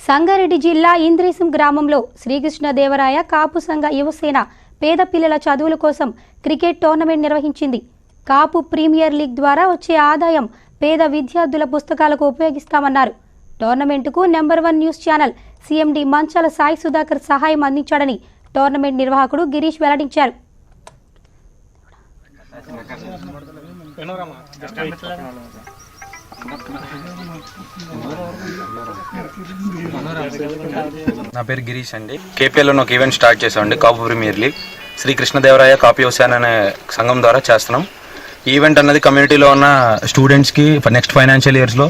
సంగారెడ్డి జిల్లా ఇంద్రీసం గ్రామంలో శ్రీకృష్ణదేవరాయ కాపు సంఘ యువసేన పేద పిల్లల చదువుల కోసం క్రికెట్ టోర్నమెంట్ నిర్వహించింది. కాపు ప్రీమియర్ లీగ్ ద్వారా వచ్చే ఆదాయం పేద విద్యార్థుల పుస్తకాలకు ఉపయోగిస్తామన్నారు. టోర్నమెంటుకు నంబర్ 1 న్యూస్ ఛానల్ సీఎండీ మంచాల సాయి సుధాకర్ సహాయం అందించాడని టోర్నమెంట్ నిర్వాహకుడు గిరీష్ వెల్లడించారు. నా పేరు గిరీష్ అండి. కేపీఎల్లో ఒక ఈవెంట్ స్టార్ట్ చేసామండి. కాపు ప్రీమియర్ లీగ్ శ్రీకృష్ణదేవరాయ కాపు యువసేన అనే సంఘం ద్వారా చేస్తున్నాం. ఈవెంట్ అన్నది కమ్యూనిటీలో ఉన్న స్టూడెంట్స్కి నెక్స్ట్ ఫైనాన్షియల్ ఇయర్స్లో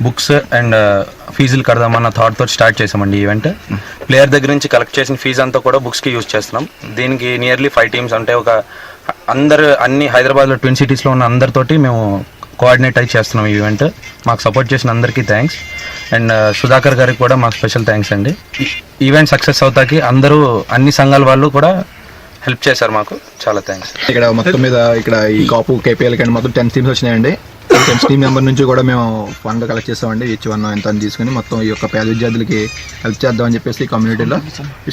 బుక్స్ అండ్ ఫీజులు కడదామన్న థాట్తో స్టార్ట్ చేసామండి. ఈవెంట్ ప్లేయర్ దగ్గర నుంచి కలెక్ట్ చేసిన ఫీజు అంతా కూడా బుక్స్కి యూజ్ చేస్తున్నాం. దీనికి నియర్లీ 5 టీమ్స్ అంటే అన్ని హైదరాబాద్లో ట్విన్ సిటీస్లో ఉన్న అందరితోటి మేము కోఆర్డినేట్ అయి చేస్తున్నాం. ఈ ఈవెంట్ మాకు సపోర్ట్ చేసిన అందరికీ థ్యాంక్స్ అండ్ సుధాకర్ గారికి కూడా మాకు స్పెషల్ థ్యాంక్స్ అండి. ఈవెంట్ సక్సెస్ అవుతాకి అందరూ అన్ని సంఘాల వాళ్ళు కూడా హెల్ప్ చేశారు. మాకు చాలా థ్యాంక్స్. ఇక్కడ మొత్తం మీద ఇక్కడ ఈ కాపు కేపీఎల్ కంటే మొత్తం 10 టీమ్స్ వచ్చినాయండి. 10 టీమ్ మెంబర్ నుంచి కూడా మేము ఫండ్ కలెక్ట్ చేస్తామండి. ఈచ్ వన్ ఎంత తీసుకుని మొత్తం ఈ యొక్క పేద విద్యార్థులకి హెల్ప్ చేద్దామని చెప్పేసి కమ్యూనిటీలో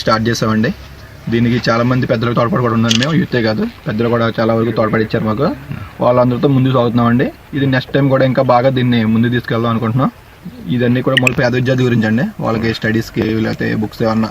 స్టార్ట్ చేసామండి. దీనికి చాలా మంది పెద్దలకు తోడ్పడి కూడా ఉందండి. మేము యూతే కాదు, పెద్దలు కూడా చాలా వరకు తోడ్పడి ఇచ్చారు మాకు. వాళ్ళందరితో ముందుకు సాగుతున్నామండి. ఇది నెక్స్ట్ టైం కూడా ఇంకా బాగా దీన్ని ముందుకు తీసుకెళ్దాం అనుకుంటున్నాం. ఇదన్నీ కూడా మళ్ళీ పేద విద్యార్థి గురించి అండి. వాళ్ళకి స్టడీస్కి లేకపోతే బుక్స్ ఏమన్నా